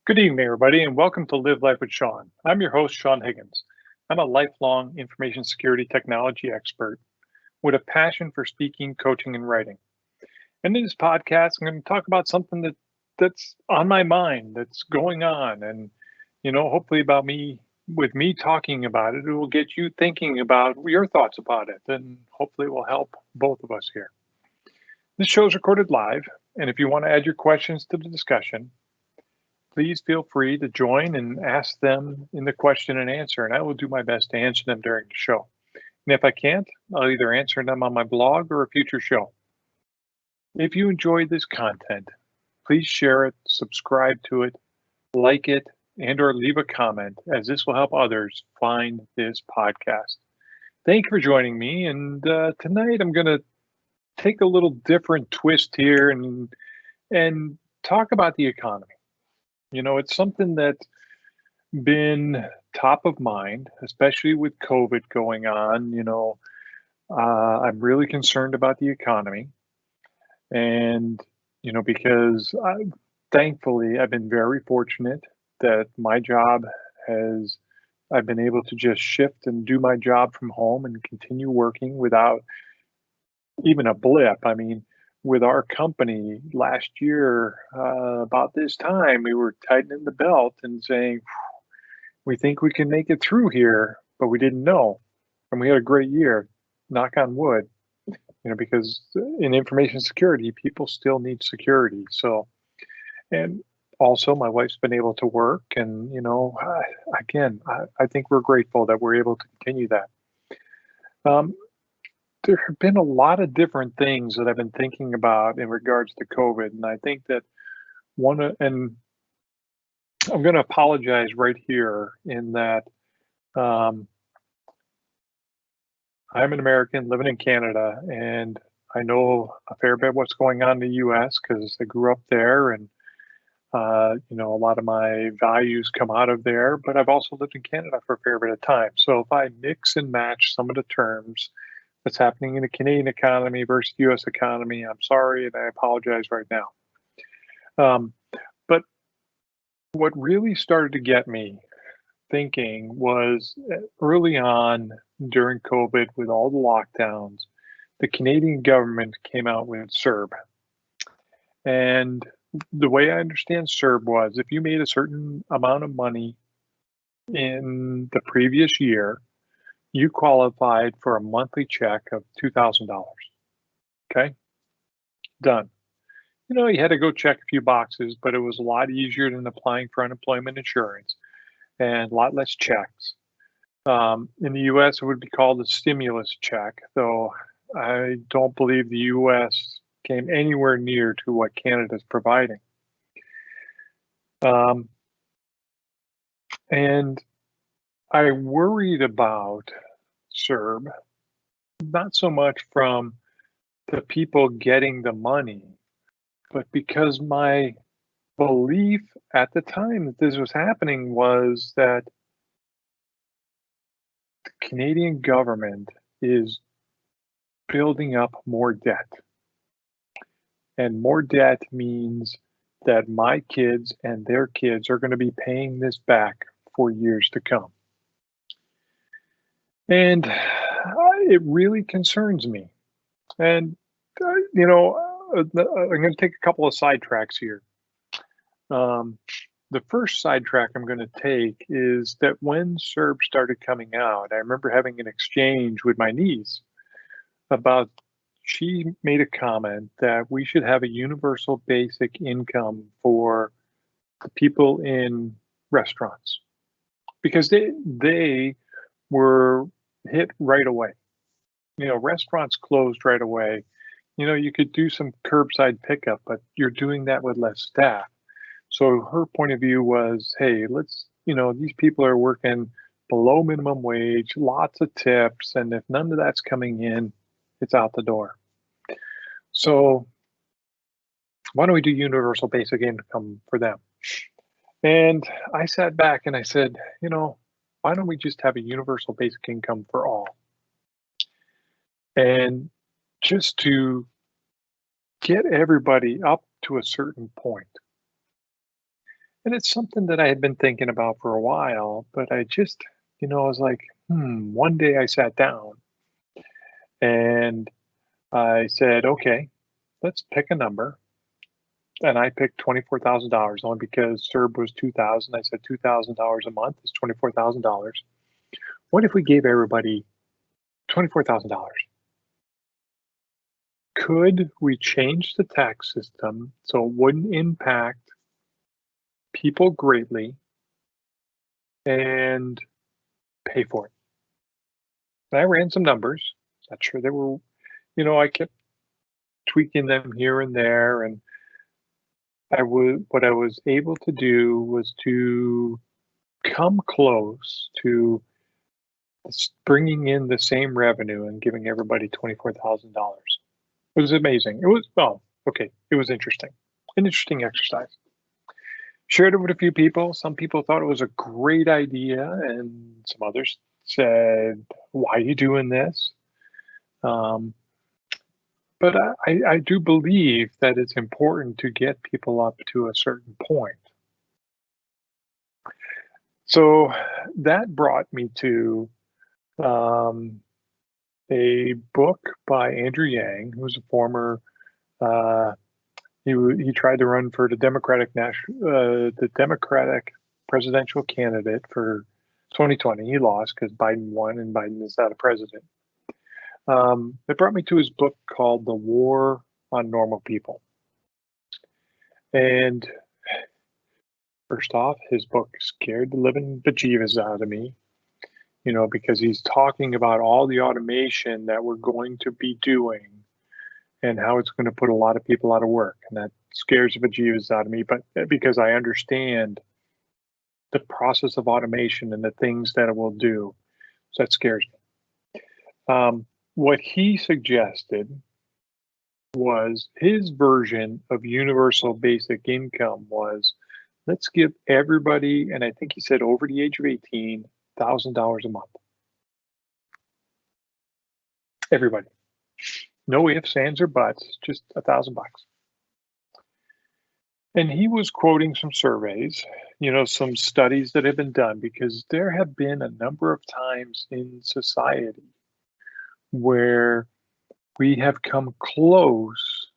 Good evening, everybody, and welcome to Live Life with Sean. I'm your host, Sean Higgins. I'm a lifelong information security technology expert with a passion for speaking, coaching, and writing. And in this podcast, I'm going to talk about something that's on my mind, that's going on, and hopefully about me. With me talking about it, it will get you thinking about your thoughts about it, and hopefully, it will help both of us here. This show is recorded live, and if you want to add your questions to the discussion, please feel free to join and ask them in the question and answer, and I will do my best to answer them during the show. And if I can't, I'll either answer them on my blog or a future show. If you enjoy this content, please share it, subscribe to it, like it, and or leave a comment, as this will help others find this podcast. Thank you for joining me, and tonight I'm going to take a little different twist here and talk about the economy. It's something that's been top of mind, especially with COVID going on. I'm really concerned about the economy. And, because thankfully I've been very fortunate that my job I've been able to just shift and do my job from home and continue working without even a blip. I mean, with our company last year, about this time, we were tightening the belt and saying, we think we can make it through here, but we didn't know. And we had a great year, knock on wood, because in information security, people still need security. So, and also my wife's been able to work. And, again, I think we're grateful that we're able to continue that. There have been a lot of different things that I've been thinking about in regards to COVID. And I think that and I'm going to apologize right here in that I'm an American living in Canada, and I know a fair bit what's going on in the US because I grew up there, and a lot of my values come out of there, but I've also lived in Canada for a fair bit of time. So if I mix and match some of the terms that's happening in the Canadian economy versus the US economy, I'm sorry, and I apologize right now. But what really started to get me thinking was early on during COVID with all the lockdowns, the Canadian government came out with CERB. And the way I understand CERB was if you made a certain amount of money in the previous year, you qualified for a monthly check of $2,000. Okay, done. You had to go check a few boxes, but it was a lot easier than applying for unemployment insurance and a lot less checks. In the US, it would be called a stimulus check, though I don't believe the US came anywhere near to what Canada's providing. And I worried about CERB, not so much from the people getting the money, but because my belief at the time that this was happening was that the Canadian government is building up more debt. And more debt means that my kids and their kids are going to be paying this back for years to come. And it really concerns me. And, I'm going to take a couple of sidetracks here. The first sidetrack I'm going to take is that when CERB started coming out, I remember having an exchange with my niece about, she made a comment that we should have a universal basic income for the people in restaurants because they were hit right away. Restaurants closed right away. You could do some curbside pickup, but you're doing that with less staff. So her point of view was, hey, these people are working below minimum wage, lots of tips, and if none of that's coming in, it's out the door. So why don't we do universal basic income for them? And I sat back and I said, why don't we just have a universal basic income for all? And just to get everybody up to a certain point. And it's something that I had been thinking about for a while, but I just, I was like, one day I sat down and I said, okay, let's pick a number. And I picked $24,000 only because CERB was 2,000. I said $2,000 a month is $24,000. What if we gave everybody $24,000? Could we change the tax system so it wouldn't impact people greatly and pay for it? And I ran some numbers. Not sure they were, I kept tweaking them here and there, and what I was able to do was to come close to bringing in the same revenue and giving everybody $24,000. It was amazing. It was, well, okay, it was interesting. An interesting exercise. Shared it with a few people. Some people thought it was a great idea, and some others said, "Why are you doing this?" Um, but I do believe that it's important to get people up to a certain point. So that brought me to um, a book by Andrew Yang, who's a former. He tried to run for the Democratic presidential candidate for 2020. He lost because Biden won, and Biden is not a president. It brought me to his book called "The War on Normal People," and first off, his book scared the living bejesus out of me. Because he's talking about all the automation that we're going to be doing and how it's going to put a lot of people out of work. And that scares the bejesus out of me, but because I understand the process of automation and the things that it will do, so that scares me. What he suggested was his version of universal basic income was, let's give everybody, and I think he said over the age of 18, $1,000 a month. Everybody. No ifs, ands, or buts, just $1,000. And he was quoting some surveys, some studies that have been done, because there have been a number of times in society where we have come close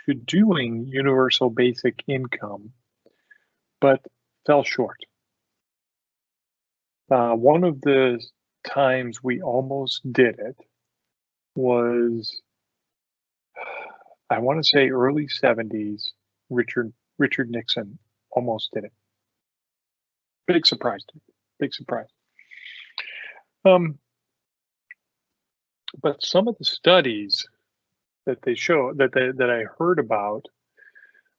to doing universal basic income, but fell short. One of the times we almost did it was, I want to say early 70s. Richard Nixon almost did it. Big surprise to me. Big surprise. But some of the studies that they show that I heard about,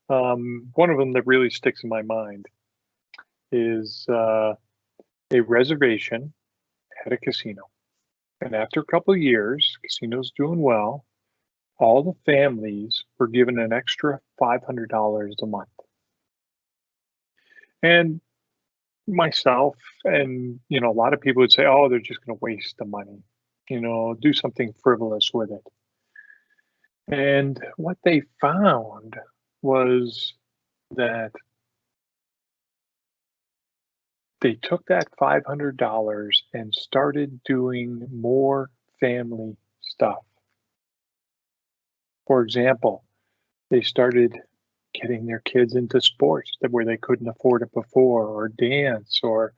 one of them that really sticks in my mind is a reservation at a casino. And after a couple of years, casino's doing well, all the families were given an extra $500 a month. And myself and, a lot of people would say, oh, they're just going to waste the money, do something frivolous with it. And what they found was that they took that $500 and started doing more family stuff. For example, they started getting their kids into sports where they couldn't afford it before, or dance, or,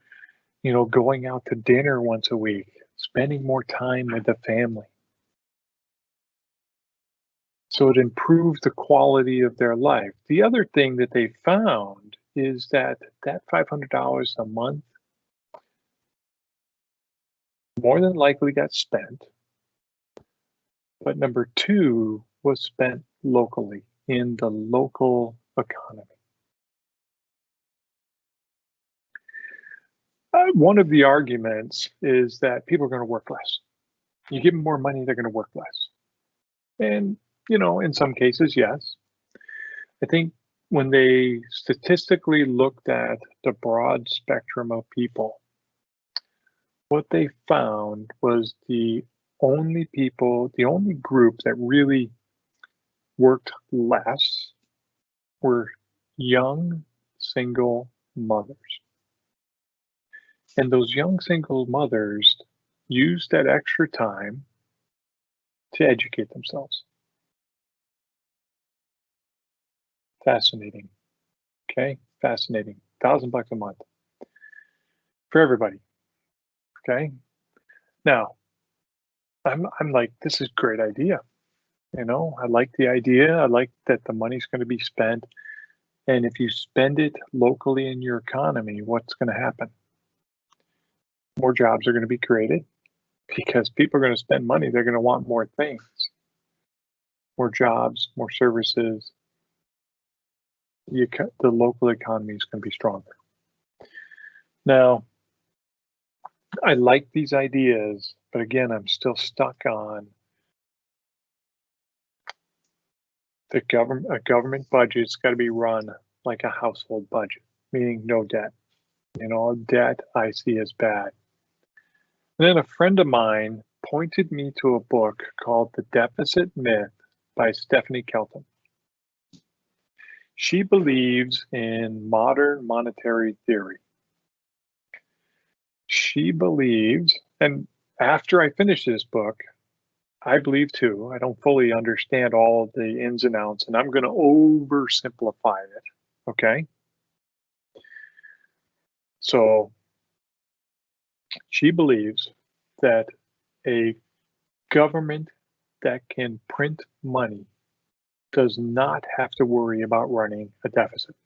going out to dinner once a week, spending more time with the family. So it improved the quality of their life. The other thing that they found is that $500 a month more than likely got spent, but number two was spent locally in the local economy. One of the arguments is that people are going to work less. You give them more money, they're going to work less. And, in some cases, yes. I think when they statistically looked at the broad spectrum of people, what they found was the only group that really worked less were young, single mothers. And those young single mothers use that extra time to educate themselves. Fascinating. Okay, fascinating. $1,000 a month for everybody. Okay. Now, I'm like, this is a great idea. I like the idea. I like that the money's going to be spent. And if you spend it locally in your economy, what's going to happen? More jobs are going to be created because people are going to spend money. They're going to want more things, more jobs, more services. The local economy is going to be stronger. Now, I like these ideas, but again, I'm still stuck on a government budget's got to be run like a household budget, meaning no debt. Debt I see as bad. And then a friend of mine pointed me to a book called The Deficit Myth by Stephanie Kelton. She believes in modern monetary theory. She believes, and after I finish this book, I believe too, I don't fully understand all of the ins and outs, and I'm going to oversimplify it. Okay. So she believes that a government that can print money does not have to worry about running a deficit.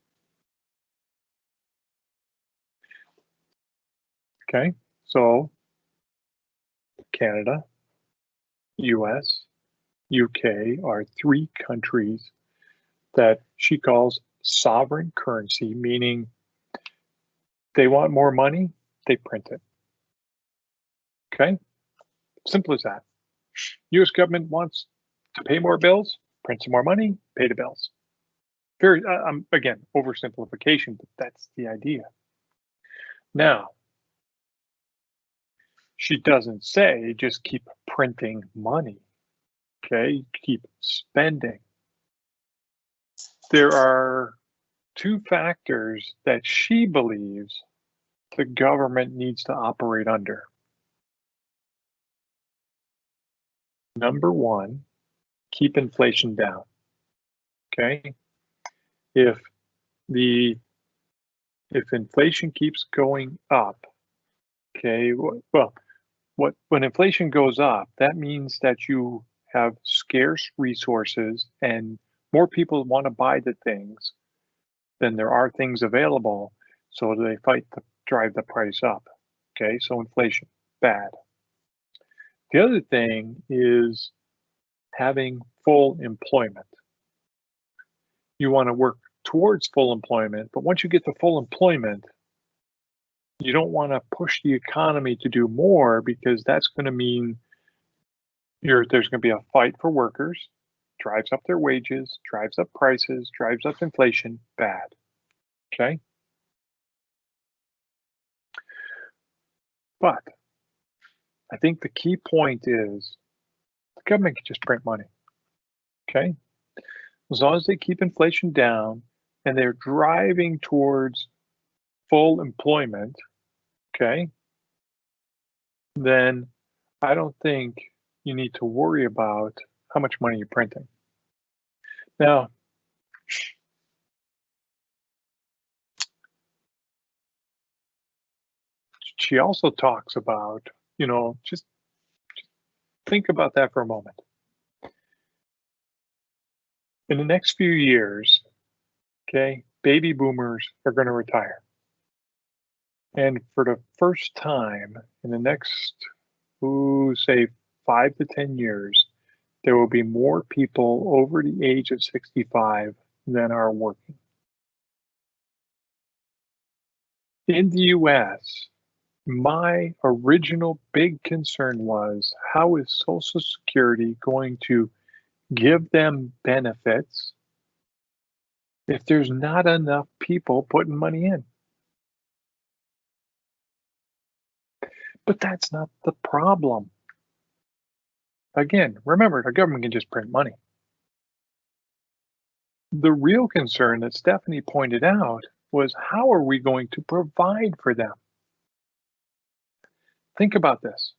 Okay. So Canada, US, UK are three countries that she calls sovereign currency, meaning they want more money, they print it. Okay, simple as that. US government wants to pay more bills, print some more money, pay the bills. Very, again, oversimplification, but that's the idea. Now, she doesn't say just keep printing money, okay, keep spending. There are two factors that she believes the government needs to operate under. Number one, keep inflation down. Okay. If inflation keeps going up, okay, well, when inflation goes up, that means that you have scarce resources and more people want to buy the things than there are things available. So they fight to drive the price up. Okay, so inflation, bad. The other thing is having full employment. You want to work towards full employment, but once you get to full employment, you don't want to push the economy to do more because that's going to mean there's going to be a fight for workers, drives up their wages, drives up prices, drives up inflation, bad. Okay? But I think the key point is the government can just print money. Okay? As long as they keep inflation down and they're driving towards full employment, okay, then I don't think you need to worry about how much money you're printing. Now, she also talks about, just think about that for a moment. In the next few years, okay, baby boomers are going to retire. And for the first time in the next, say 5 to 10 years, there will be more people over the age of 65 than are working. In the US, my original big concern was how is Social Security going to give them benefits if there's not enough people putting money in? But that's not the problem. Again, remember, the government can just print money. The real concern that Stephanie pointed out was how are we going to provide for them? Think about this.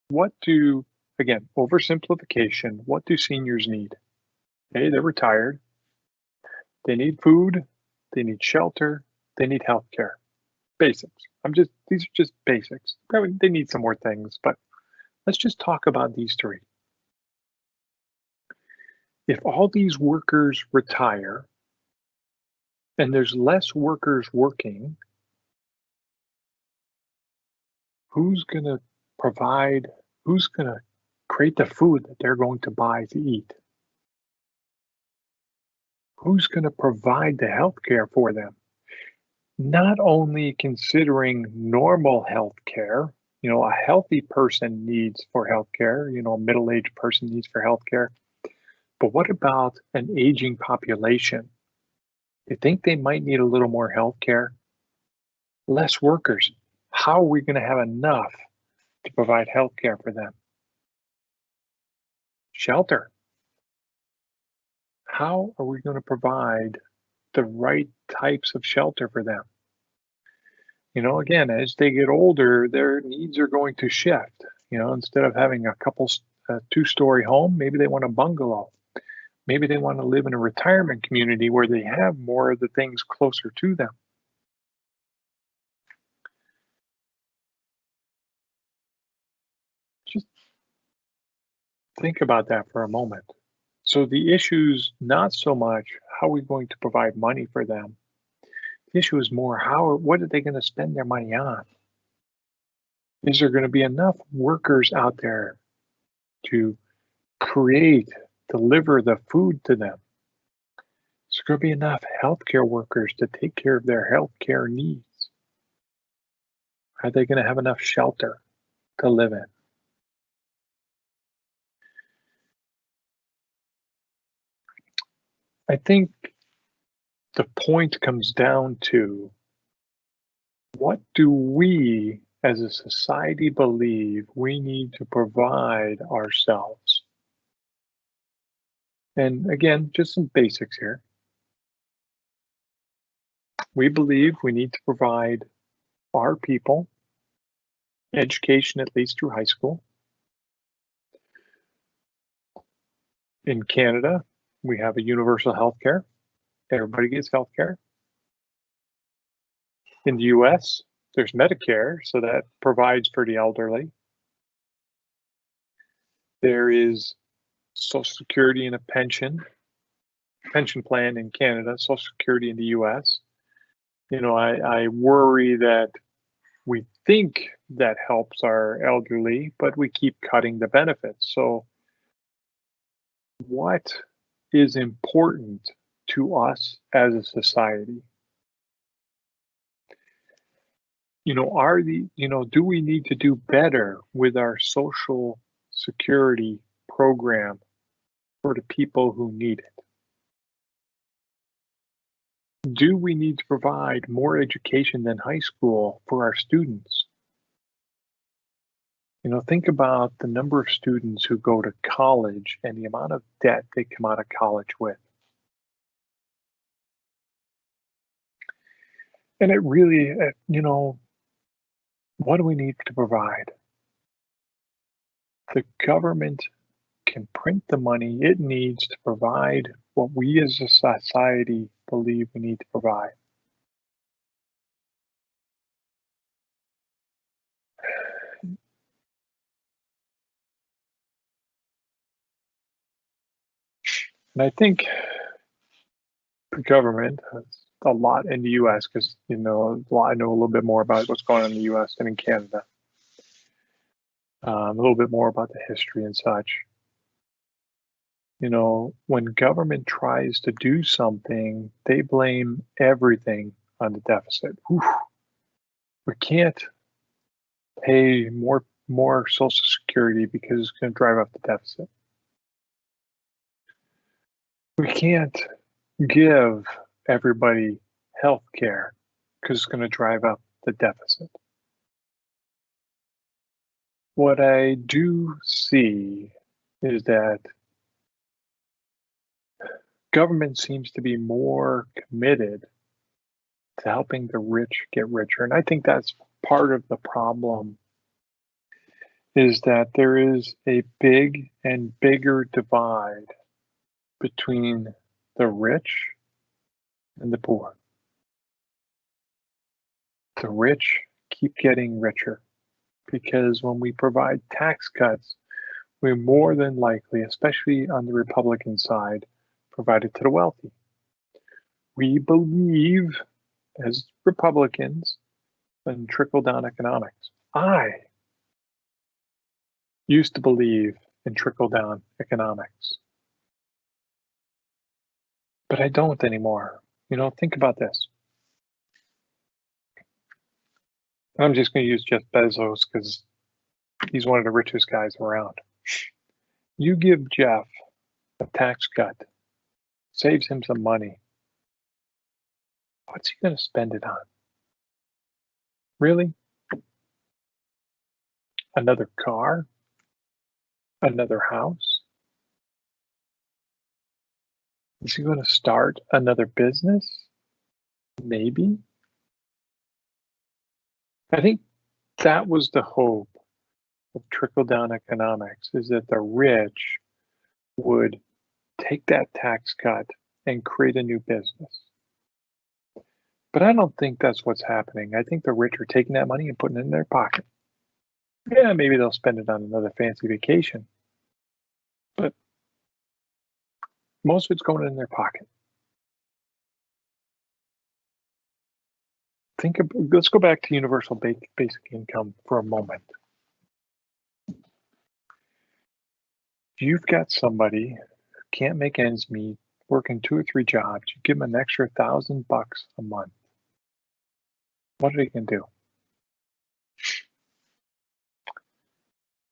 What do, again, oversimplification, what do seniors need? Okay, they're retired. They need food, they need shelter, they need healthcare. Basics. These are just basics. Probably they need some more things, but let's just talk about these three. If all these workers retire and there's less workers working, who's going to provide, who's going to create the food that they're going to buy to eat? Who's going to provide the healthcare for them? Not only considering normal healthcare, a healthy person needs for healthcare, a middle-aged person needs for healthcare, but what about an aging population? You think they might need a little more healthcare? Less workers. How are we going to have enough to provide healthcare for them? Shelter. How are we going to provide the right types of shelter for them? Again, as they get older, their needs are going to shift. Instead of having a two-story home, maybe they want a bungalow. Maybe they want to live in a retirement community where they have more of the things closer to them. Just think about that for a moment. So the issue's not so much how are we going to provide money for them. The issue is more what are they going to spend their money on? Is there going to be enough workers out there to deliver the food to them? Is there going to be enough healthcare workers to take care of their healthcare needs? Are they going to have enough shelter to live in? I think the point comes down to what do we as a society believe we need to provide ourselves? And again, just some basics here. We believe we need to provide our people education at least through high school. In Canada, we have a universal health care. Everybody gets health care. In the US, there's Medicare, so that provides for the elderly. There is Social Security and a pension plan in Canada, Social Security in the US. I worry that we think that helps our elderly, but we keep cutting the benefits. So what is important to us as a society? Do we need to do better with our Social Security program for the people who need it? Do we need to provide more education than high school for our students? Think about the number of students who go to college and the amount of debt they come out of college with. And it really, what do we need to provide? The government can print the money it needs to provide what we as a society believe we need to provide. And I think the government has a lot in the US because, I know a little bit more about what's going on in the US than in Canada. A little bit more about the history and such. When government tries to do something, they blame everything on the deficit. Oof, we can't pay more Social Security because it's going to drive up the deficit. We can't give everybody health care because it's going to drive up the deficit. What I do see is that government seems to be more committed to helping the rich get richer. And I think that's part of the problem is that there is a big and bigger divide between the rich and the poor. The rich keep getting richer because when we provide tax cuts, we more than likely, especially on the Republican side, provide it to the wealthy. We believe as Republicans in trickle down economics. I used to believe in trickle down economics, but I don't anymore. Think about this. I'm just going to use Jeff Bezos because he's one of the richest guys around. You give Jeff a tax cut, saves him some money. What's he going to spend it on? Really? Another car? Another house? Is he going to start another business? Maybe. I think that was the hope of trickle down economics, is that the rich would take that tax cut and create a new business. But I don't think that's what's happening. I think the rich are taking that money and putting it in their pocket. Yeah, maybe they'll spend it on another fancy vacation, but most of it's going in their pocket. Let's go back to universal basic income for a moment. You've got somebody who can't make ends meet, working 2 or 3 jobs. You give them an extra $1,000 a month. What are they going to do?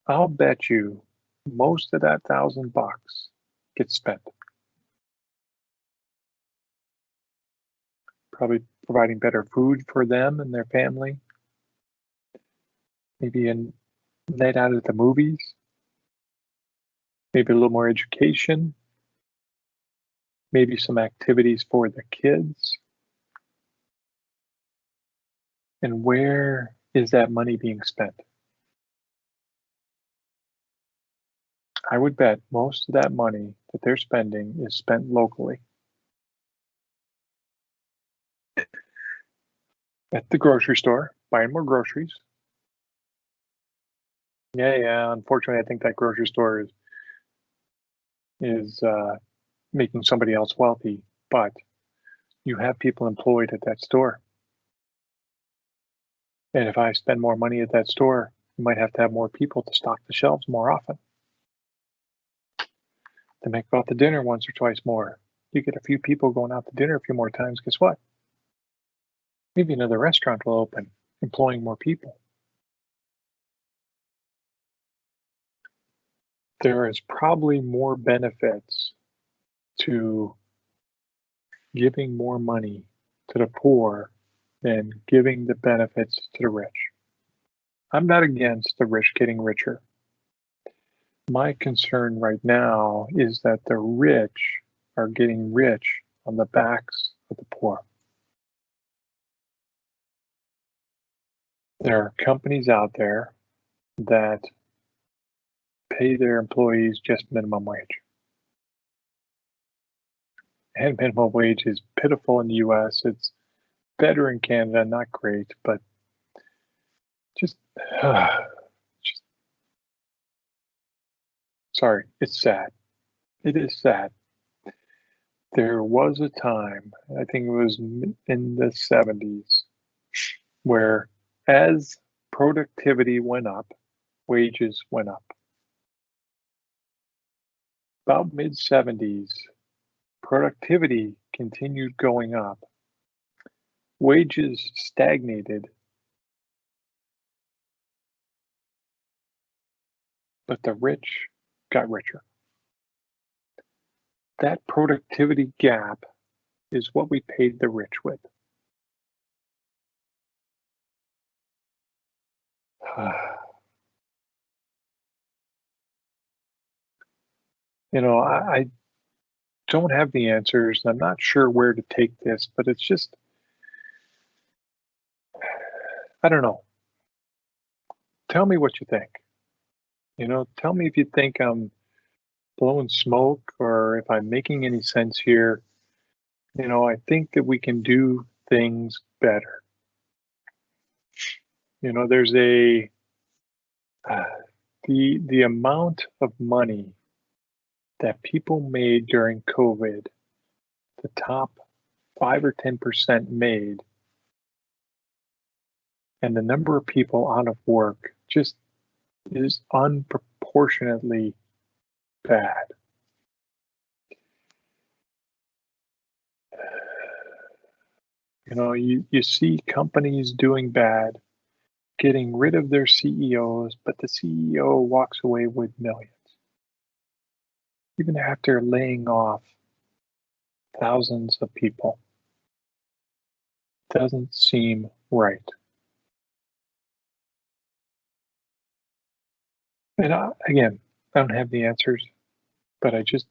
I'll bet you most of that $1,000 gets spent. Probably providing better food for them and their family. Maybe a night out at the movies. Maybe a little more education. Maybe some activities for the kids. And where is that money being spent? I would bet most of that money that they're spending is spent locally. At the grocery store, buying more groceries. Yeah. Unfortunately, I think that grocery store is making somebody else wealthy, but you have people employed at that store. And if I spend more money at that store, you might have to have more people to stock the shelves more often. To make out to dinner once or twice more. You get a few people going out to dinner a few more times, guess what? Maybe another restaurant will open, employing more people. There is probably more benefits to giving more money to the poor than giving the benefits to the rich. I'm not against the rich getting richer. My concern right now is that the rich are getting rich on the backs of the poor. There are companies out there that pay their employees just minimum wage. And minimum wage is pitiful in the US. It's better in Canada, not great, but just sorry, it's sad. It is sad. There was a time, I think it was in the 70s, where as productivity went up, wages went up. About mid-70s, productivity continued going up. Wages stagnated, but the rich got richer. That productivity gap is what we paid the rich with. I don't have the answers. I'm not sure where to take this, but it's just I don't know. Tell me what you think. Tell me if you think I'm blowing smoke or if I'm making any sense here. I think that we can do things better. There's uh, the amount of money that people made during COVID, the top 5 or 10% made, and the number of people out of work just is unproportionately bad. You see companies doing bad, getting rid of their CEOs, but the CEO walks away with millions, even after laying off thousands of people. Doesn't seem right. And again, I don't have the answers, but I just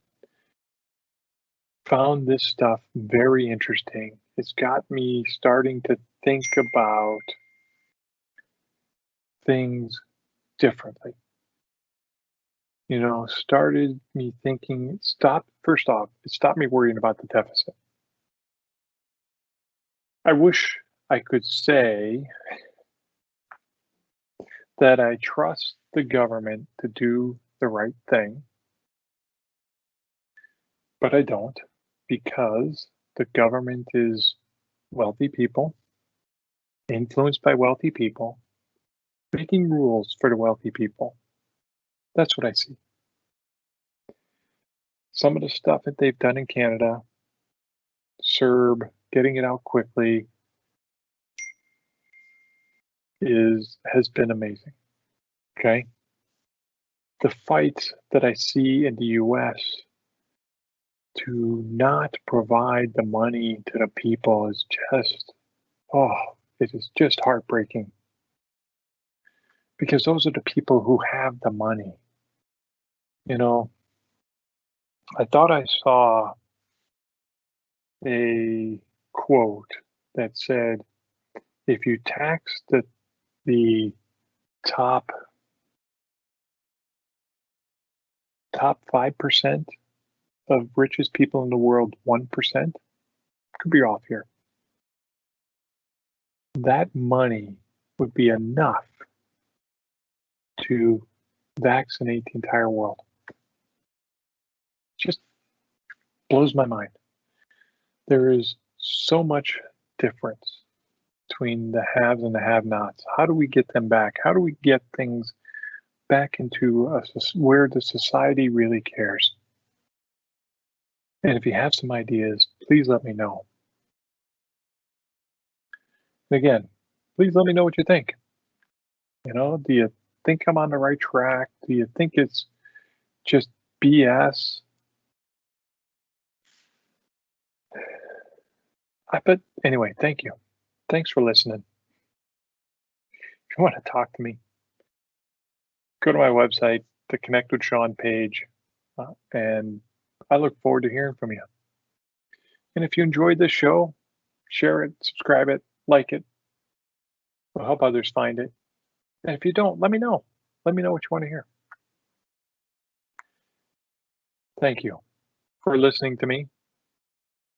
found this stuff very interesting. It's got me starting to think about things differently. Started me thinking, first off, it stopped me worrying about the deficit. I wish I could say that I trust the government to do the right thing, but I don't, because the government is wealthy people, influenced by wealthy people, making rules for the wealthy people. That's what I see. Some of the stuff that they've done in Canada, CERB, getting it out quickly, has been amazing. Okay. The fight that I see in the US to not provide the money to the people is just, oh, it is just heartbreaking. Because those are the people who have the money. I thought I saw a quote that said, if you tax the top 5% of richest people in the world 1%, could be off here. That money would be enough to vaccinate the entire world. Just blows my mind. There is so much difference between the haves and the have-nots. How do we get them back? How do we get things back into where the society really cares? And if you have some ideas, please let me know. And again, please let me know what you think. Do you think I'm on the right track? Do you think it's just BS? But anyway, thank you. Thanks for listening. If you want to talk to me, go to my website, the Connect with Sean page, and I look forward to hearing from you. And if you enjoyed this show, share it, subscribe it, like it. It'll help others find it. And if you don't, let me know. Let me know what you want to hear. Thank you for listening to me.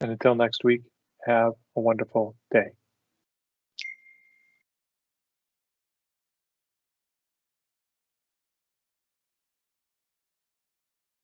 And until next week, have a wonderful day.